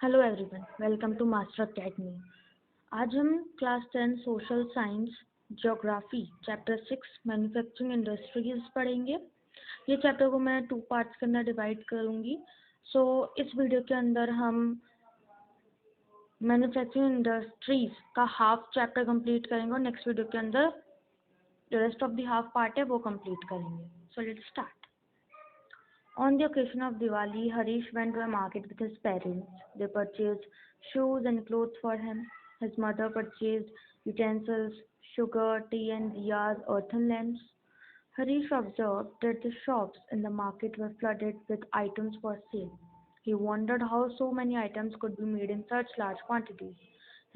Hello everyone, welcome to master academy. आज हम class 10 social science geography chapter 6 manufacturing industries पढ़ेंगे। ये chapter को मैं 2 पार्ट्स के अंदर डिवाइड करूँगी। इस वीडियो के अंदर हम मैन्युफैक्चरिंग इंडस्ट्रीज का हाफ चैप्टर कंप्लीट करेंगे और नेक्स्ट वीडियो के अंदर rest of the half part है वो कंप्लीट करेंगे। So let's start. On the occasion of Diwali, Harish went to a market with his parents. They purchased shoes and clothes for him. His mother purchased utensils, sugar, tea, and diyas, earthen lamps. Harish observed that the shops in the market were flooded with items for sale. He wondered how so many items could be made in such large quantities.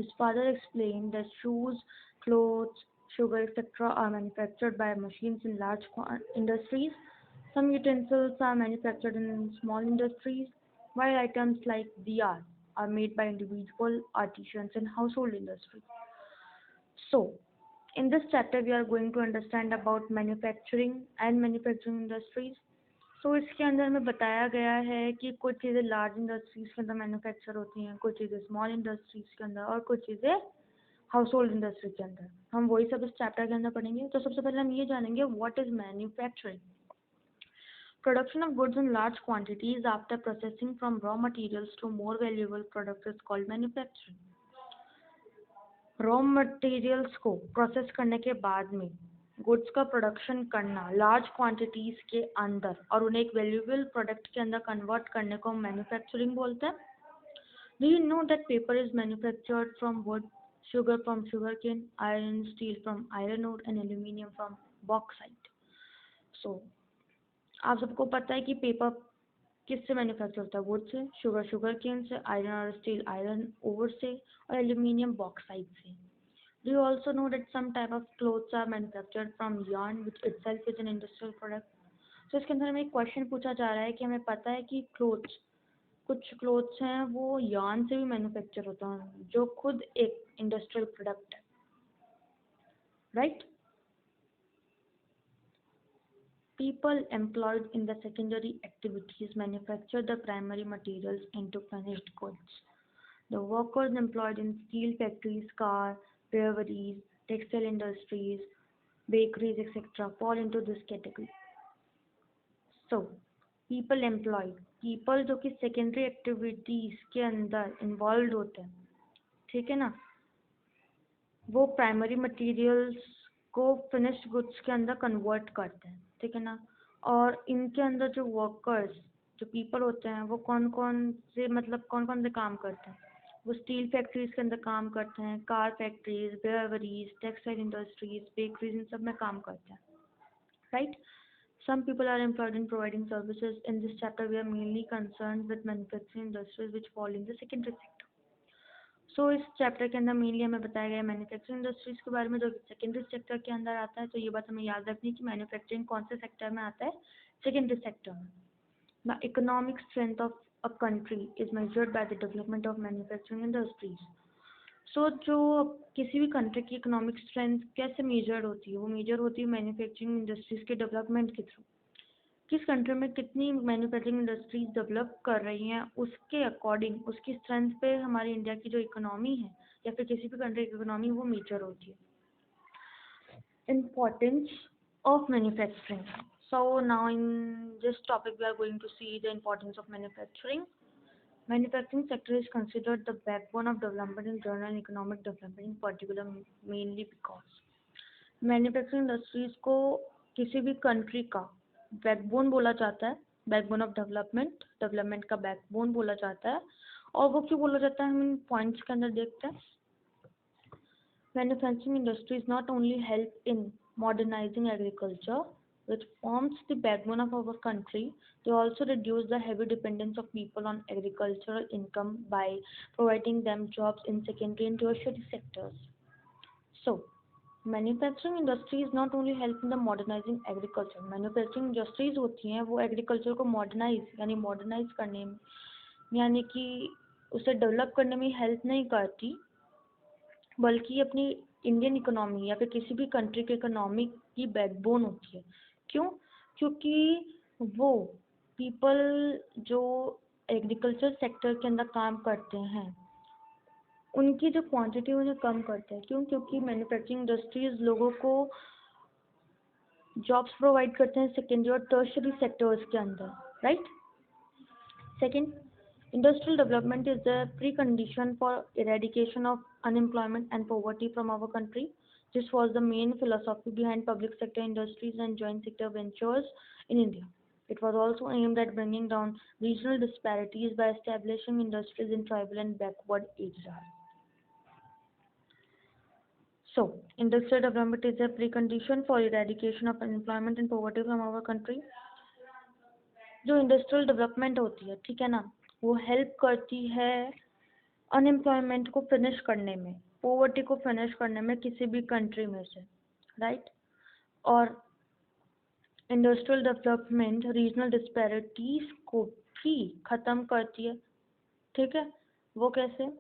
His father explained that shoes, clothes, sugar, etc. are manufactured by machines in large industries. Some utensils are manufactured in small industries, while items like diyas are made by individual artisans in household industries. So, in this chapter, we are going to understand about manufacturing and manufacturing industries. इसके अंदर हमें बताया गया है कि कुछ चीज़ें large industries के अंदर मैन्युफैक्चर होती हैं, कुछ चीज़ें स्मॉल इंडस्ट्रीज के अंदर और कुछ चीज़ें हाउस होल्ड इंडस्ट्री के अंदर। हम वही सब इस चैप्टर के अंदर पढ़ेंगे। तो सबसे पहले हम ये जानेंगे what is manufacturing. Production of goods in large quantities after processing from raw materials to more valuable products is called manufacturing. Raw materials को प्रोसेस करने के बाद में गुड्स का प्रोडक्शन करना लार्ज क्वांटिटीज के अंदर और उन्हें एक वैल्यूएबल प्रोडक्ट के अंदर कन्वर्ट करने को मैन्युफैक्चरिंग बोलते हैं। Do you know that paper is manufactured from would, sugar from sugarcane, iron steel from iron ore and aluminium from bauxite. So आप सबको पता है कि पेपर किससे मैन्युफैक्चर होता है? वुड से, शुगर केन से, आयरन और स्टील आयरन ओर से और एल्यूमिनियम बॉक्साइट से। Do you also know that some type of clothes are manufactured from yarn which itself is an industrial product. तो इसके अंदर हमें एक क्वेश्चन पूछा जा रहा है कि हमें पता है कि कुछ क्लोथ्स हैं वो yarn से भी मैन्युफैक्चर होता है जो खुद एक इंडस्ट्रियल प्रोडक्ट है, right? People employed in the secondary activities manufacture the primary materials into finished goods. The workers employed in steel factories, car, breweries, textile industries, bakeries, etc. fall into this category. So, people employed, people जो कि secondary activities के अंदर involved होते हैं, ठीक है ना, वो प्राइमरी मटेरियल्स को फिनिश्ड गुड्स के अंदर कन्वर्ट करते हैं, ठीक है ना। और इनके अंदर जो वर्कर्स, जो पीपल होते हैं वो कौन कौन से काम करते हैं? वो स्टील फैक्ट्रीज के अंदर काम करते हैं, car factories, breweries, textile industries, bakeries, इन सब में काम करते हैं, right? Some people are employed in providing services. In this chapter, we are mainly concerned with manufacturing industries which fall in the secondary sector. इस चैप्टर के अंदर mainly हमें बताया गया मैन्युफैक्चरिंग इंडस्ट्रीज के बारे में जो सेकेंडरी सेक्टर के अंदर आता है। तो ये बात हमें याद रखनी है कि मैन्युफैक्चरिंग कौन से सेक्टर में आता है? सेकेंडरी सेक्टर में। The economic strength of a country is measured by the development of manufacturing industries. जो किसी भी कंट्री की इकोनॉमिक स्ट्रेंथ कैसे मेजर होती है? वो मेजर होती है मैन्युफैक्चरिंग इंडस्ट्रीज के डेवलपमेंट के थ्रू। किस कंट्री में कितनी मैन्युफैक्चरिंग इंडस्ट्रीज डेवलप कर रही हैं उसके अकॉर्डिंग, उसकी स्ट्रेंथ पे हमारी इंडिया की जो इकोनॉमी है या फिर किसी भी कंट्री की इकोनॉमी वो मेजर होती है। Importance of manufacturing. So now in this topic we are going to see the importance of manufacturing. Manufacturing sector is considered the backbone of development in general and economic development in particular, mainly because manufacturing industries को किसी भी country का backbone बोला जाता है, backbone of development, development का backbone बोला जाता है। और वो क्यों बोला जाता है हम इन पॉइंट्स के अंदर देखते हैं। Manufacturing industries not only help in modernising agriculture which forms the backbone of our country, they also reduce the heavy dependence of people on agricultural income by providing them jobs in secondary and tertiary sectors. So manufacturing industries not only help in the modernising agriculture. Manufacturing industries होती हैं वो agriculture को modernise करने में यानी कि उसे develop करने में हेल्प नहीं करती, बल्कि अपनी इंडियन इकोनॉमी या फिर किसी भी कंट्री के इकोनॉमी की बैकबोन होती है। क्यों? क्योंकि वो पीपल जो एग्रीकल्चर सेक्टर के अंदर काम करते हैं उनकी जो क्वांटिटी उन्हें कम करते हैं। क्यों? क्योंकि मैन्युफैक्चरिंग इंडस्ट्रीज लोगों को जॉब्स प्रोवाइड करते हैं सेकेंडरी और टर्शरी सेक्टर्स के अंदर, right. Second, industrial development is the precondition for eradication of unemployment and poverty from our country. This was the main philosophy behind public sector industries and joint sector ventures in India. It was also aimed at bringing down regional disparities by establishing industries in tribal and backward areas. So, industrial development is a precondition for eradication of unemployment and poverty from our country. जो industrial development होती है, ठीक है ना, वो help करती है unemployment को फिनिश करने में, पॉवर्टी को फिनिश करने में किसी भी कंट्री में से, राइट। और इंडस्ट्रियल डेवलपमेंट रीजनल डिस्पैरिटीज को भी ख़त्म करती है, ठीक है। वो कैसे?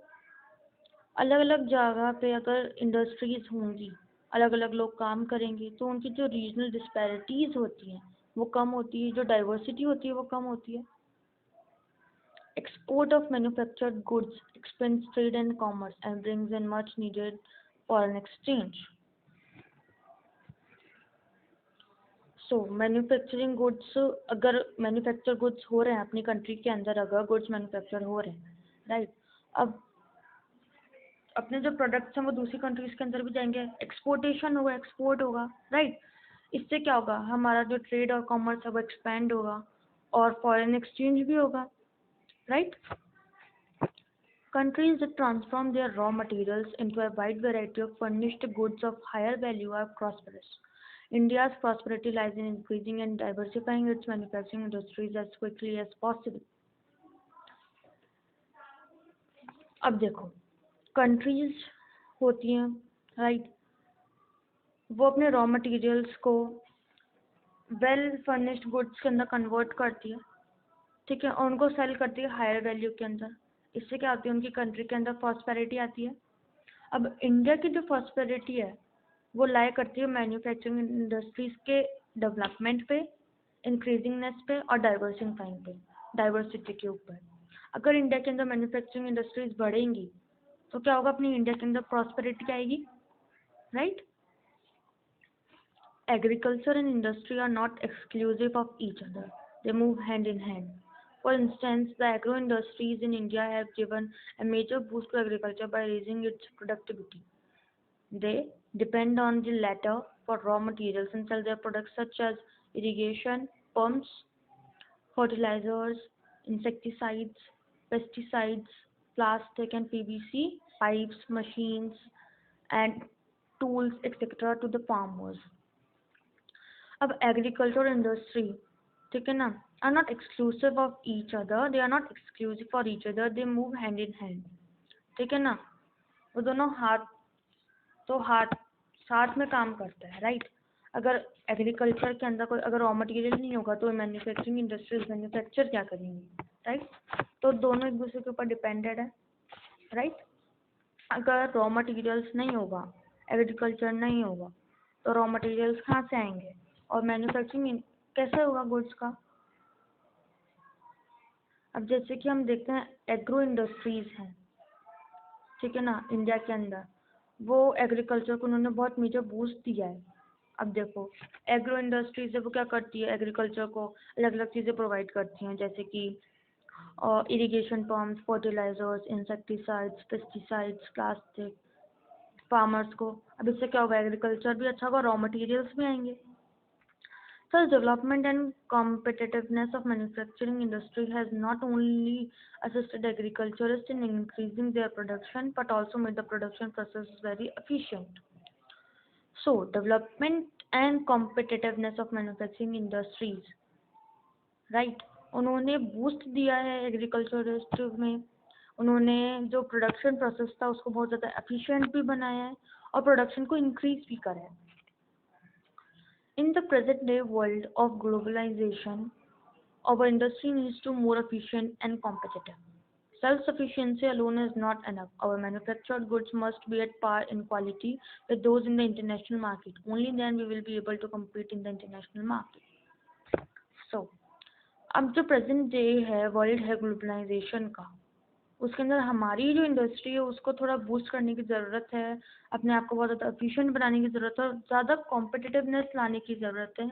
अलग अलग जगह पे अगर इंडस्ट्रीज होंगी, अलग अलग लोग काम करेंगे, तो उनकी जो रीजनल डिस्पैरिटीज होती हैं वो कम होती है, जो डाइवर्सिटी होती है वो कम होती है। Export of manufactured goods expands trade and commerce and brings in much needed foreign exchange. So manufacturing goods, अगर manufactured goods हो रहे हैं अपनी कंट्री के अंदर, अगर goods manufacture हो रहे हैं, राइट, अब अपने जो प्रोडक्ट्स हैं वो दूसरी कंट्रीज के अंदर भी जाएंगे, एक्सपोर्टेशन होगा, एक्सपोर्ट होगा, राइट। इससे क्या होगा? हमारा जो ट्रेड और कॉमर्स है वो एक्सपेंड होगा और फॉरेन एक्सचेंज भी होगा, right? Countries that transform their raw materials into a wide variety of furnished goods of higher value are prosperous. India's prosperity lies in increasing and diversifying its manufacturing industries as quickly as possible. अब देखो, countries होती हैं, right, वो अपने raw materials को well furnished goods के अंदर convert करती है, ठीक है, और उनको सेल करती है हायर वैल्यू के अंदर। इससे क्या होती है? उनकी कंट्री के अंदर प्रॉस्पेरिटी आती है। अब इंडिया की जो प्रॉस्पेरिटी है वो लाई करती है मैन्युफैक्चरिंग इंडस्ट्रीज के डेवलपमेंट पे, इंक्रीजिंगनेस पे और डाइवर्सिफाइंग पे, डाइवर्सिटी के ऊपर। अगर इंडिया के अंदर मैन्युफैक्चरिंग इंडस्ट्रीज बढ़ेंगी तो क्या होगा? अपनी इंडिया के अंदर प्रॉस्पेरिटी आएगी, right. Agriculture and industry are not exclusive of each other. They move hand in hand. For instance, the agro industries in India have given a major boost to agriculture by raising its productivity. They depend on the latter for raw materials and sell their products such as irrigation pumps, fertilizers, insecticides, pesticides, plastic and PVC pipes, machines, and tools, etc. to the farmers. अब agriculture industry, ठीक है ना, are not exclusive of each other, they are not exclusive for each other, they move hand in hand, ठीक है ना। वो दोनों हाथ तो हाथ साथ में काम करता है, राइट। अगर एग्रीकल्चर के अंदर कोई अगर रॉ मटेरियल नहीं होगा तो मैन्युफैक्चरिंग इंडस्ट्रीज मैन्युफैक्चर क्या करेंगी, राइट। तो दोनों एक दूसरे के ऊपर डिपेंडेड है, राइट। अगर रॉ मटेरियल्स नहीं होगा, एग्रीकल्चर नहीं होगा, तो रॉ मटेरियल्स कहाँ से आएंगे और मैन्युफैक्चरिंग कैसे होगा गुड्स का? अब जैसे कि हम देखते हैं एग्रो इंडस्ट्रीज हैं, ठीक है ना, इंडिया के अंदर, वो एग्रीकल्चर को उन्होंने बहुत मेजर बूस्ट दिया है। अब देखो एग्रो इंडस्ट्रीज है वो क्या करती है? एग्रीकल्चर को अलग अलग चीज़ें प्रोवाइड करती हैं, जैसे कि irrigation pumps, fertilisers, insecticides, pesticides, plastic farmers को। अब इससे क्या होगा? एग्रीकल्चर भी अच्छा होगा, रॉ मटेरियल्स भी आएंगे। Thus, development and competitiveness of manufacturing industry has not only assisted agriculturists in increasing their production, but also made the production process very efficient. So, development and competitiveness of manufacturing industries, right? उन्होंने boost दिया है agriculturist में, उन्होंने जो production process था उसको बहुत ज़्यादा एफिशिएंट भी बनाया है और प्रोडक्शन को इंक्रीज भी करा है। In the present day world of globalization, our industry needs to be more efficient and competitive. Self-sufficiency alone is not enough. Our manufactured goods must be at par in quality with those in the international market. Only then we will be able to compete in the international market. So, अब जो present day है, world है globalisation का, उसके अंदर हमारी जो industry है उसको थोड़ा बूस्ट करने की ज़रूरत है, अपने आप को बहुत ज़्यादा एफिशिएंट बनाने की ज़रूरत है और ज़्यादा कॉम्पिटिटिवनेस लाने की ज़रूरत है।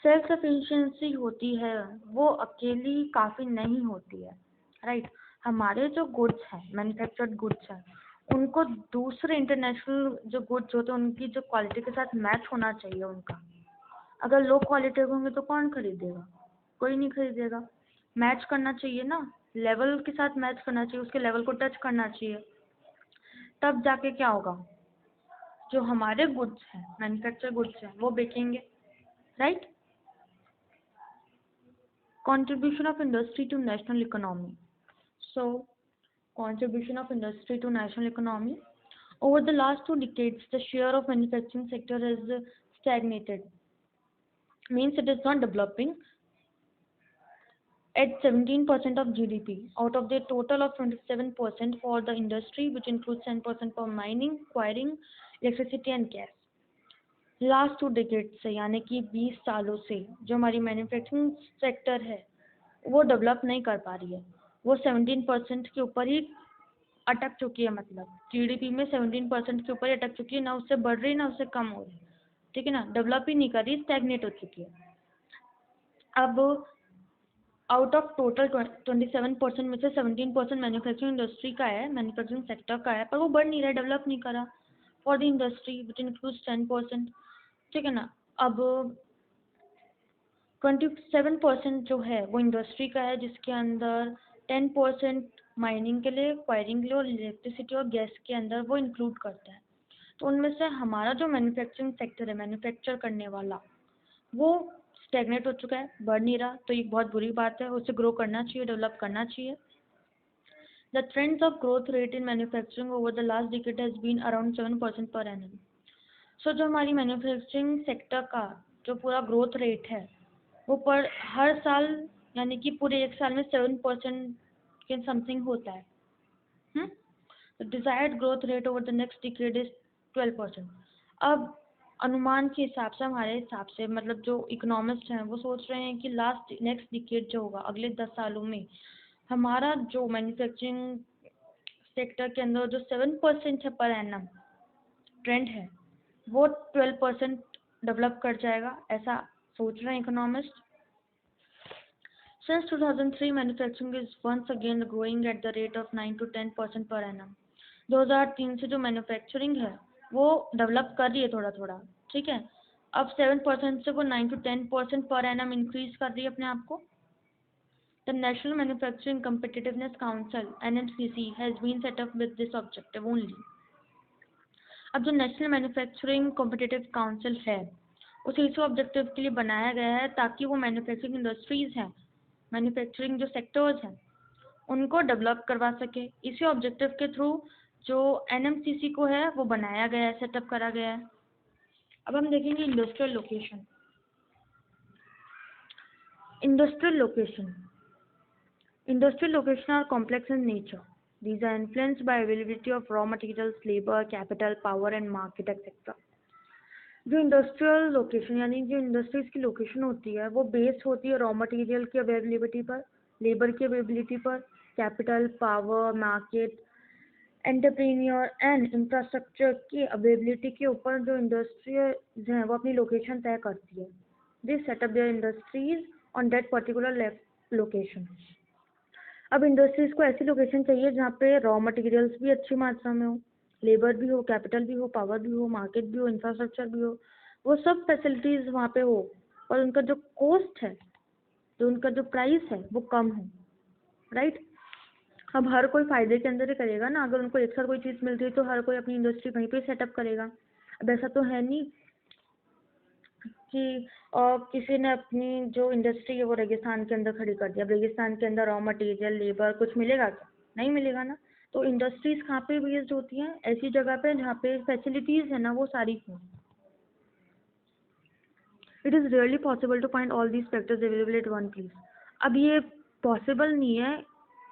सेल्फ सफिशिएंसी होती है वो अकेली काफ़ी नहीं होती है, राइट। हमारे जो गुड्स हैं, मैन्युफैक्चर्ड गुड्स हैं, उनको दूसरे इंटरनेशनल जो गुड्स होते हैं उनकी जो क्वालिटी के साथ मैच होना चाहिए उनका। अगर लो क्वालिटी के होंगे तो कौन खरीदेगा? कोई नहीं खरीदेगा। मैच करना चाहिए ना, लेवल के साथ मैच करना चाहिए, उसके लेवल को टच करना चाहिए, तब जाके क्या होगा, जो हमारे गुड्स हैं, मैन्युफैक्चर गुड्स हैं, वो बिकेंगे, right. Contribution of industry to national economy. So, contribution of industry to national economy. Over the last 2 decades, the share of manufacturing sector has stagnated. Means it is not developing. At 17% of GDP, out of the total of 27% for the industry, which includes 10% for mining, quarrying, electricity and gas. Last 2 decades से, यानी कि 20 सालों से जो हमारी manufacturing sector है वो develop नहीं कर पा रही है। वो 17% के ऊपर ही अटक चुकी है, मतलब जीडीपी में 17% के ऊपर ही अटक चुकी है, ना उससे बढ़ रही ना उससे कम हो रही, ठीक है ना, डेवलप ही नहीं कर रही, स्टैग्नेट हो चुकी है। अब आउट ऑफ टोटल 27% में से 17% मैन्युफैक्चरिंग इंडस्ट्री का है, मैन्युफैक्चरिंग सेक्टर का है, पर वो बढ़ नहीं रहा है, डेवलप नहीं करा for the industry which includes 10%, ठीक है ना। अब 27% जो है वो इंडस्ट्री का है, जिसके अंदर 10% माइनिंग के लिए, क्वायरिंग के लिए और इलेक्ट्रिसिटी और गैस के अंदर वो इंक्लूड करता है। तो उनमें से हमारा जो मैन्युफैक्चरिंग सेक्टर है, मैन्युफैक्चर करने वाला, वो स्टेगनेट हो चुका है, बढ़ नहीं रहा, तो ये बहुत बुरी बात है, उसे ग्रो करना चाहिए, डेवलप करना चाहिए। The trends of growth rate in manufacturing over the last decade has been around 7% per annum. सो जो हमारी मैन्युफैक्चरिंग सेक्टर का जो पूरा ग्रोथ रेट है वो पर हर साल, यानी कि पूरे एक साल में 7% के समथिंग होता है। Desired growth rate over the next decade is 12%। अब अनुमान के हिसाब से, हमारे हिसाब से, मतलब जो इकोनॉमिस्ट हैं वो सोच रहे हैं कि नेक्स्ट डिकेड जो होगा, अगले 10 सालों में हमारा जो मैन्युफैक्चरिंग सेक्टर के अंदर जो 7% है पर एनम ट्रेंड है, वो 12% डेवलप कर जाएगा, ऐसा सोच रहे हैं economist. Since 2003, manufacturing is once again growing at the rate of 9 to 10% per annum. 2003 से जो मैन्युफैक्चरिंग है वो डेवलप कर रही है थोड़ा थोड़ा, ठीक है। अब 7% से वो 9 to 10% पर एनम इंक्रीज कर रही है अपने आप को। The National Manufacturing Competitiveness Council (NMCC) has been set up with this objective only. अब जो नेशनल मैन्युफैक्चरिंग कॉम्पिटिटिव काउंसिल है उसे इसी ऑब्जेक्टिव के लिए बनाया गया है ताकि वो मैन्युफैक्चरिंग इंडस्ट्रीज हैं, मैन्युफैक्चरिंग जो सेक्टर्स हैं उनको डेवलप करवा सके। इसी ऑब्जेक्टिव के थ्रू जो एनएमसीसी को है वो बनाया गया है, सेटअप करा गया है। अब हम देखेंगे industrial location. Industrial location are complex in nature. These are influenced by availability of raw materials, labor, capital, power and market etc. जो इंडस्ट्रियल लोकेशन यानी जो इंडस्ट्रीज की लोकेशन होती है वो बेस्ड होती है रॉ मटेरियल की अवेलेबिलिटी पर, लेबर की अवेलेबिलिटी पर, capital, power, market, entrepreneur and infrastructure की अवेलेबिलिटी के ऊपर जो इंडस्ट्रीज हैं वो अपनी लोकेशन तय करती है। They set up their industries on that particular location. अब इंडस्ट्रीज को ऐसी लोकेशन चाहिए जहाँ पे रॉ मटेरियल्स भी अच्छी मात्रा में हो, लेबर भी हो, कैपिटल भी हो, पावर भी हो, मार्केट भी हो, इंफ्रास्ट्रक्चर भी हो, वो सब फैसिलिटीज़ वहाँ पे हो और उनका जो कॉस्ट है, जो उनका जो प्राइस है वो कम हो, राइट। अब हर कोई फ़ायदे के अंदर ही करेगा ना, अगर उनको एक साथ कोई चीज़ मिल रही है तो हर कोई अपनी इंडस्ट्री वहीं पे सेटअप करेगा। अब ऐसा तो है नहीं कि किसी ने अपनी जो इंडस्ट्री है वो रेगिस्तान के अंदर खड़ी कर दिया। अब रेगिस्तान के अंदर रॉ मटेरियल, लेबर कुछ मिलेगा क्या? नहीं मिलेगा ना। तो इंडस्ट्रीज कहाँ पे बेस्ड होती हैं? ऐसी जगह पे जहाँ पे फैसिलिटीज़ है ना वो सारी हों। It is really possible to find all these factors available at one place. अब ये पॉसिबल नहीं है,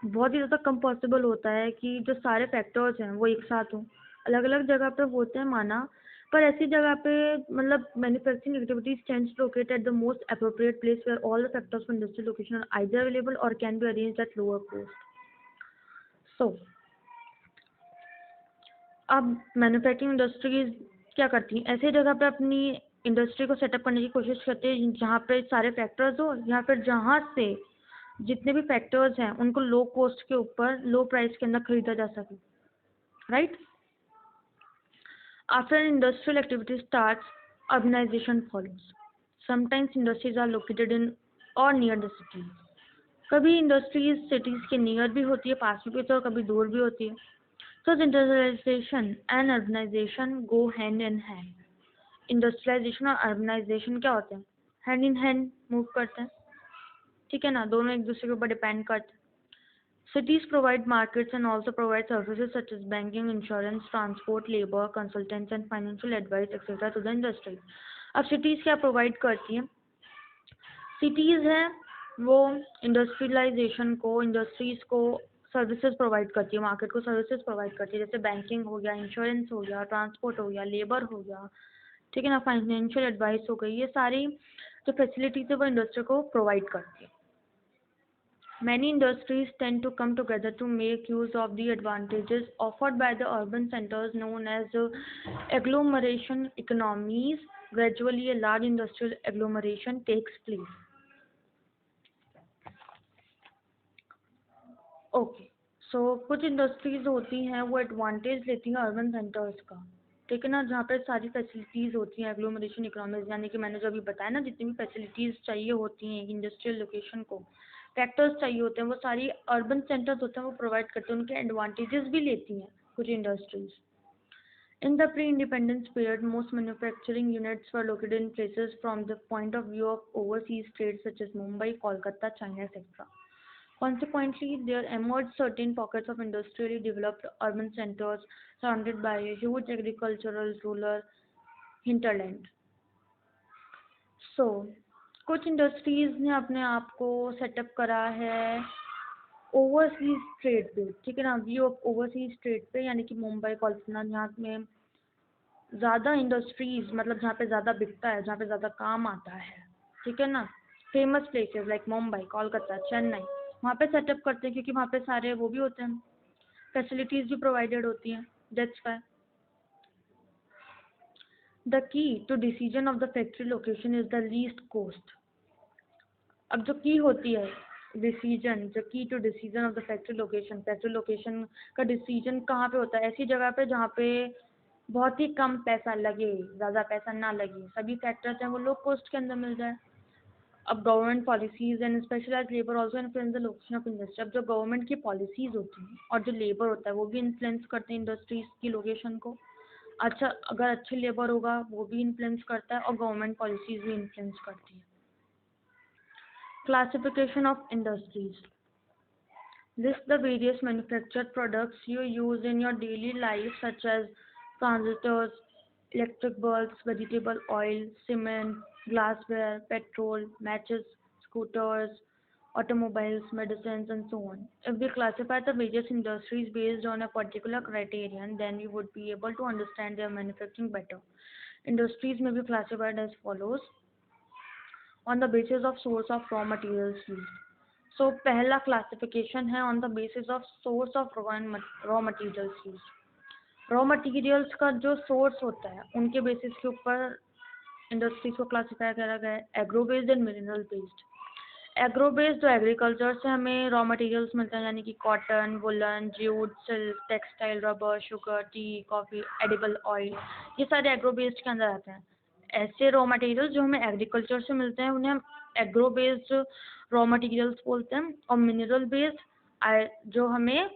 बहुत ही ज़्यादा कम पॉसिबल होता है कि जो सारे फैक्टर्स हैं वो एक साथ हों। अलग अलग जगह पे होते हैं माना, पर ऐसी जगह पे मतलब manufacturing activities tends to locate at the most appropriate place where all the factors for industrial location are either available और can be arranged at lower cost. So अब मैन्युफैक्चरिंग इंडस्ट्रीज क्या करती हैं, ऐसी जगह पे अपनी इंडस्ट्री को सेटअप करने की कोशिश करते हैं जहाँ पे सारे फैक्टर्स हो, या फिर जहाँ से जितने भी फैक्टर्स हैं उनको लो कॉस्ट के ऊपर लो प्राइस के अंदर खरीदा जा सके, right. After an industrial activity starts, urbanization follows. Sometimes industries are located in or near the cities. कभी इंडस्ट्रीज सिटीज के नियर भी होती है, पास में भी होती है, और कभी दूर भी होती है। So industrialization and urbanization go hand in hand. Industrialisation और अर्बनाइजेशन क्या होते हैं, हैंड इन हैंड मूव करते हैं, ठीक है ना, दोनों एक दूसरे के ऊपर डिपेंड करते हैं। Cities provide markets and also provide services such as banking, insurance, transport, labor, consultants and financial advice etc. to the industry. अब cities क्या provide करती हैं, cities हैं वो इंडस्ट्रियलाइजेशन को, इंडस्ट्रीज को सर्विसेज प्रोवाइड करती है, मार्केट को सर्विसेज प्रोवाइड करती है, जैसे बैंकिंग हो गया, इंश्योरेंस हो गया, ट्रांसपोर्ट हो गया, लेबर हो गया, ठीक है ना, फाइनेंशियल एडवाइस हो गई, ये सारी जो फैसिलिटीज है वो इंडस्ट्री को प्रोवाइड करती है। Many industries tend to come together to make use of the advantages offered by the urban centers known as agglomeration economies. Gradually, a large industrial agglomeration takes place. Okay, so कुछ industries होती हैं वो advantage लेती हैं urban centres का, ठीक है ना, जहाँ पे सारी फैसिलिटीज़ होती हैं एग्लोमरेशन इकोनॉमीज, यानी कि मैंने जो अभी बताया ना, जितनी भी फैसिलिटीज़ चाहिए होती हैं इंडस्ट्रियल लोकेशन को, फैक्टर्स चाहिए होते हैं, वो सारी अर्बन सेंटर्स होते हैं वो प्रोवाइड करते हैं, उनके एडवांटेजेस भी लेती हैं कुछ industries. In the pre-independence period, most manufacturing units were located in places from the point of view of overseas trade such as Mumbai, Kolkata, China, etc. Consequently, there emerged certain pockets of industrially developed urban centers surrounded by a huge agricultural rural hinterland. So, कुछ industries ने अपने आप को setup करा है overseas trade पे, ठीक है ना, व्यू ऑफ ओवरसीज ट्रेड पे, यानी कि मुंबई, कोलकाता, जहाँ में ज़्यादा इंडस्ट्रीज, मतलब जहाँ पे ज़्यादा बिकता है, जहाँ पे ज़्यादा काम आता है, ठीक है ना, famous places like Mumbai, Kolkata, Chennai, वहाँ पे सेटअप करते हैं क्योंकि वहाँ पे सारे वो भी होते हैं, फैसिलिटीज़ भी प्रोवाइडेड होती हैं, that's why. The key to decision of the factory location is the least cost. अब जो की होती है डिसीजन, जो key to decision of the factory location का डिसीजन कहाँ पे होता है, ऐसी जगह पे जहाँ पे बहुत ही कम पैसा लगे, ज़्यादा पैसा ना लगे, सभी फैक्टर्स हैं वो लो कॉस्ट के अंदर मिल जाए। अब government policies and specialise labour also influence the location of industry. अब जो गवर्नमेंट की पॉलिसीज होती हैं और जो लेबर होता है वो भी इन्फ्लुएंस करते हैं इंडस्ट्रीज की लोकेशन को। अच्छा, अगर अच्छे लेबर होगा वो भी इन्फ्लुएंस करता है और गवर्नमेंट पॉलिसीज भी इन्फ्लुएंस करती है। Classification of industries list the various manufactured products you use in your daily life such as transistors, electric bulbs, vegetable oil, cement, glassware, petrol, matches, scooters, automobiles, medicines, and so on. If we classify the various industries based on a particular criterion, then we would be able to understand their manufacturing better. Industries may be classified as follows on the basis of source of raw materials used. So पहला classification है on the basis of source of raw materials use. Raw materials का जो source होता है उनके basis के ऊपर industries को क्लासिफाई करा गया है, agro based and mineral based. Agro based जो एग्रीकल्चर से हमें रॉ मटेरियल्स मिलते हैं, यानी कि cotton, woollen, jute, silk, textile, rubber, sugar, T, coffee, edible oil, ये सारे एग्रो बेस्ड के अंदर आते हैं। ऐसे रॉ मटेरियल्स जो हमें एग्रीकल्चर से मिलते हैं उन्हें हम एग्रो बेस्ड रॉ मटेरियल्स बोलते हैं। और मिनरल बेस्ड जो हमें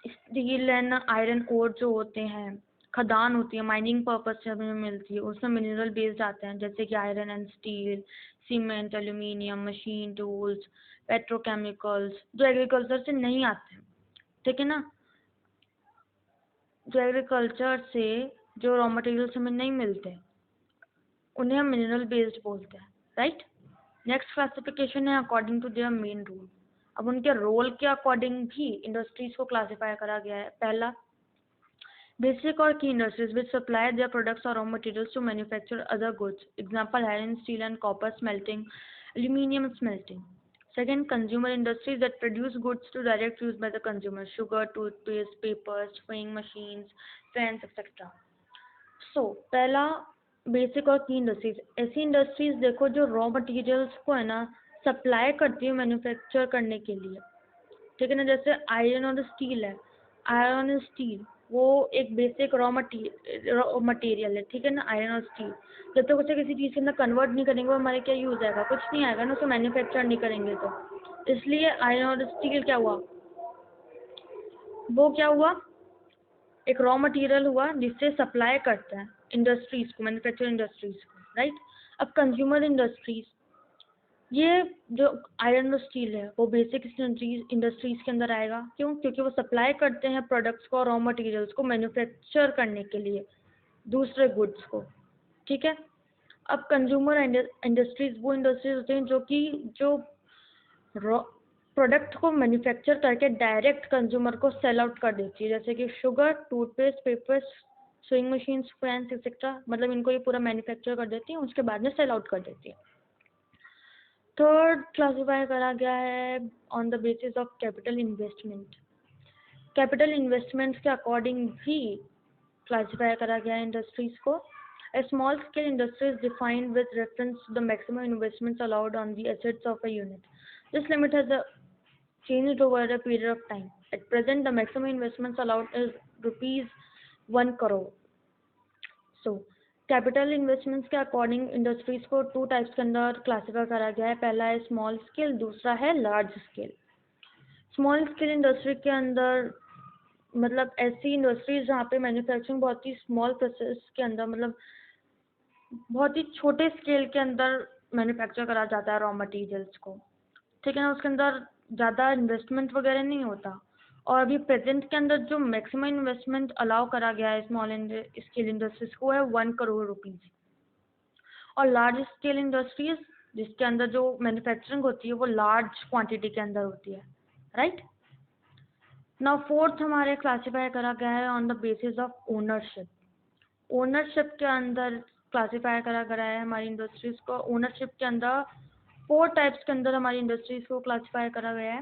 स्टील एंड आयरन ओर जो होते हैं, खदान होती है, माइनिंग पर्पज से हमें मिलती है, उसमें मिनरल बेस्ड आते हैं, जैसे कि iron and steel, cement, aluminium, machine tools, petrochemicals, जो एग्रीकल्चर से नहीं आते हैं, ठीक है ना, जो एग्रीकल्चर से जो रॉ मटेरियल्स हमें नहीं मिलते उन्हें हम मिनरल बेस्ड बोलते हैं, राइट। नेक्स्ट क्लासिफिकेशन है according to their main role. अब उनके रोल के अकॉर्डिंग भी इंडस्ट्रीज को क्लासिफाई करा गया है। पहला, Basic or key industries which supply their products or raw materials to manufacture other goods. Example, iron, steel and copper smelting, aluminum smelting. Second, consumer industries that produce goods to direct use by the consumer. Sugar, toothpaste, papers, sewing machines, fans, etc. So, पहला basic और की industries. ऐसी industries देखो जो raw materials को है ना supply करती है मैन्युफैक्चर करने के लिए. ठीक है ना. जैसे आयरन और स्टील है. आयरन और स्टील वो एक बेसिक रॉ मटेरियल है. ठीक है ना. आयरन और स्टील जब तक उसे किसी चीज़ के अंदर कन्वर्ट नहीं करेंगे वो हमारे क्या यूज़ आएगा. कुछ नहीं आएगा ना. उसे मैन्युफैक्चर नहीं करेंगे तो इसलिए आयरन और स्टील क्या हुआ. वो क्या हुआ एक रॉ मटेरियल हुआ जिससे सप्लाई करते हैं इंडस्ट्रीज को, मैन्युफैक्चरिंग इंडस्ट्रीज को. राइट. अब कंज्यूमर इंडस्ट्रीज ये जो आयरन और स्टील है वो बेसिक इंडस्ट्रीज के अंदर आएगा. क्यों. क्योंकि वो सप्लाई करते हैं प्रोडक्ट्स को, रॉ मटेरियल्स को मैन्युफैक्चर करने के लिए दूसरे गुड्स को. ठीक है. अब कंज्यूमर इंडस्ट्रीज वो इंडस्ट्रीज होते हैं जो प्रोडक्ट को मैन्युफैक्चर करके डायरेक्ट कंज्यूमर को सेल आउट कर देती है. जैसे कि sugar, toothpaste, papers, swing machines, fans etcetera. मतलब इनको ये पूरा मैन्युफैक्चर कर देती है उसके बाद में सेल आउट कर देती है. थर्ड क्लासीफाई करा गया है on the basis of capital investment. Capital investment के अकॉर्डिंग भी क्लासीफाई करा गया है इंडस्ट्रीज को. A small scale industry is defined with reference to the maximum investments allowed on the assets of a unit. This limit has changed over a period of time. At present, the maximum investments allowed is rupees 1 crore. So, capital investments के according industries को two types के अंदर classify करा गया है. पहला है small scale, दूसरा है large scale. Small scale industry के अंदर मतलब ऐसी इंडस्ट्रीज जहाँ पे मैन्युफैक्चरिंग बहुत ही स्मॉल प्रोसेस के अंदर मतलब बहुत ही छोटे स्केल के अंदर मैन्युफैक्चर करा जाता है रॉ मटेरियल्स को. ठीक है ना. उसके अंदर ज़्यादा इन्वेस्टमेंट वगैरह नहीं होता. और अभी प्रेजेंट के अंदर जो मैक्सिमम इन्वेस्टमेंट अलाउ करा गया है स्मॉल स्केल इंडस्ट्रीज को है 1 करोड़ रुपीज़. और लार्ज स्केल इंडस्ट्रीज जिसके अंदर जो मैन्युफैक्चरिंग होती है वो लार्ज क्वांटिटी के अंदर होती है. राइट. नाउ फोर्थ हमारे क्लासीफाई करा गया है on the basis of ownership. Ownership के अंदर क्लासीफाई करा गया है हमारी इंडस्ट्रीज को. ओनरशिप के अंदर 4 टाइप्स के अंदर हमारी इंडस्ट्रीज को क्लासीफाई करा गया है.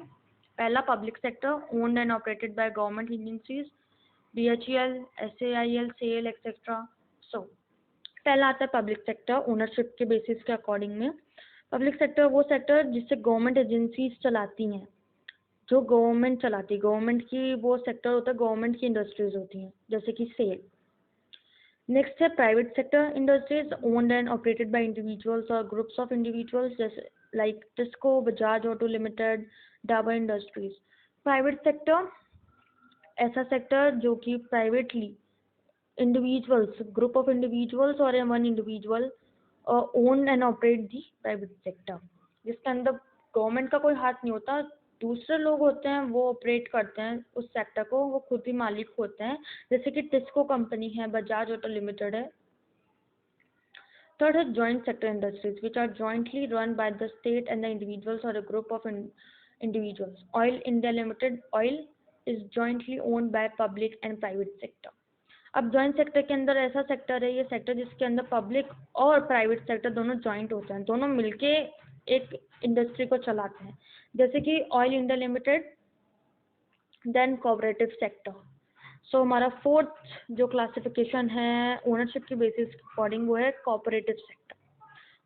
पहला public sector, owned and operated by government agencies, BHEL, SAIL, SAIL etcetera. So पहला आता है पब्लिक सेक्टर. ओनरशिप के बेसिस के अकॉर्डिंग में पब्लिक सेक्टर वो सेक्टर जिससे गवर्नमेंट एजेंसीज चलाती हैं, जो गवर्नमेंट चलाती है. गवर्नमेंट की वो सेक्टर होता है, गवर्नमेंट की इंडस्ट्रीज होती हैं जैसे कि सेल. नेक्स्ट है private sector industries owned and operated by individuals और ग्रुप्स ऑफ इंडिविजुअल्स जैसे like TISCO, Bajaj auto limited, Dabur industries. Private sector ऐसा सेक्टर जो कि privately individuals, group of individuals और one individual own and operate the private sector, जिसके अंदर government का कोई हाथ नहीं होता. दूसरे लोग होते हैं वो ऑपरेट करते हैं उस सेक्टर को, वो खुद ही मालिक होते हैं. जैसे कि टिस्को कंपनी है, बजाज ऑटो लिमिटेड है. थर्ड है joint sector industries which are jointly run by the state and the individuals और a group of individuals. Oil India limited oil is jointly owned by public and private sector. अब joint sector के अंदर ऐसा sector है ये sector जिसके अंदर public और प्राइवेट सेक्टर दोनों जॉइंट होते हैं, दोनों मिलके एक इंडस्ट्री को चलाते हैं. जैसे कि oil India limited, then cooperative sector. So हमारा फोर्थ जो क्लासिफिकेशन है ओनरशिप की बेसिस के अकॉर्डिंग वो है cooperative sector.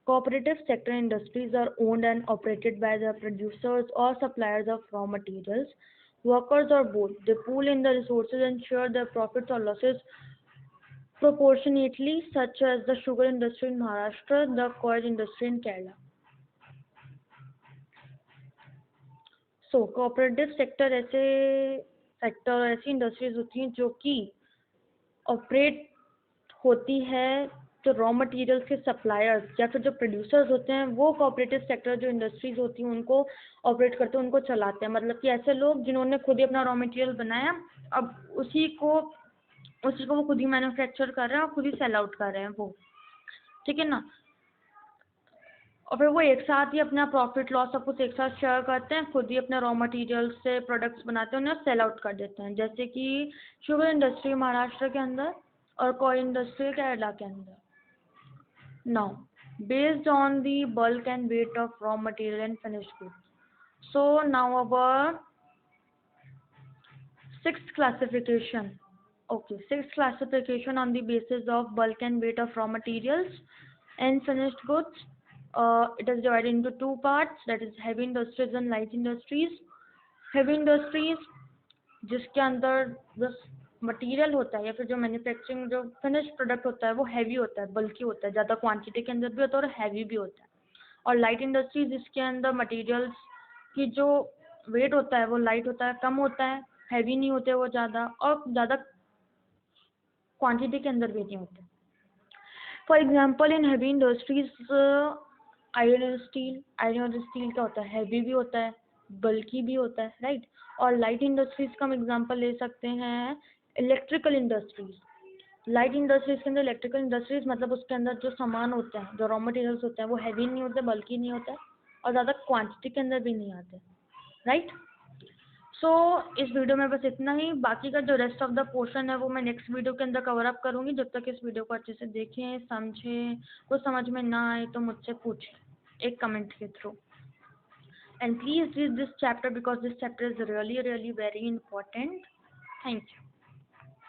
Cooperative sector industries are owned and operated by the producers or suppliers of raw materials, workers or both. They pool in the resources and share their profits or losses proportionately, such as the sugar industry in Maharashtra, the coir industry in Kerala. So, cooperative sector ऐसे sector ऐसी industries होती हैं जो कि operate होती है जो raw materials के सप्लायर्स या फिर जो प्रोड्यूसर्स होते हैं वो कोऑपरेटिव सेक्टर जो इंडस्ट्रीज होती हैं उनको ऑपरेट करते हैं, उनको चलाते हैं. मतलब कि ऐसे लोग जिन्होंने खुद ही अपना रॉ मटेरियल बनाया, अब उसी को वो खुद ही मैन्युफैक्चर कर रहे हैं और खुद ही सेल आउट कर रहे हैं वो. ठीक है ना. और फिर वो एक साथ ही अपना प्रॉफिट लॉस सब कुछ एक साथ शेयर करते हैं, खुद ही अपने रॉ मटेरियल से प्रोडक्ट्स बनाते हैं, उन्हें सेल आउट कर देते हैं, जैसे कि शुगर इंडस्ट्री महाराष्ट्र के अंदर और कोई इंडस्ट्री केरला के अंदर. Now, based on the bulk and weight of raw material and finished goods. So now our sixth classification. Okay, sixth classification on the basis of bulk and weight of raw materials and finished goods. It is divided into two parts, that is heavy industries and light industries. Heavy industries जिसके अंदर जो material होता है या फिर जो manufacturing जो finish product होता है वो हैवी होता है, बल्कि होता है, ज़्यादा क्वांटिटी के अंदर भी होता है और हैवी भी होता है. और लाइट इंडस्ट्रीज जिसके अंदर मटेरियल्स की जो वेट होता है वो लाइट होता है, कम होता है, हैवी नहीं होते वो ज़्यादा, और ज़्यादा क्वांटिटी के अंदर भी नहीं होते. For example in heavy industries iron steel क्या होता है, हैवी भी होता है, बल्कि भी होता है, राइट. और लाइट इंडस्ट्रीज का हम एग्जांपल ले सकते हैं इलेक्ट्रिकल इंडस्ट्रीज. लाइट इंडस्ट्रीज के अंदर इलेक्ट्रिकल इंडस्ट्रीज मतलब उसके अंदर जो सामान होते हैं, जो रॉ मटेरियल्स होते हैं वो हैवी नहीं होते, बल्कि नहीं होता है, और ज़्यादा क्वांटिटी के अंदर भी नहीं आते, राइट. सो इस वीडियो में बस इतना ही. बाकी का जो रेस्ट ऑफ द पोर्शन है वो मैं नेक्स्ट वीडियो के अंदर कवर अप करूँगी. जब तक इस वीडियो को अच्छे से देखें, समझें, कुछ समझ में ना आए तो मुझसे पूछें एक कमेंट के through. And please read this chapter because this chapter is really very important. Thank you.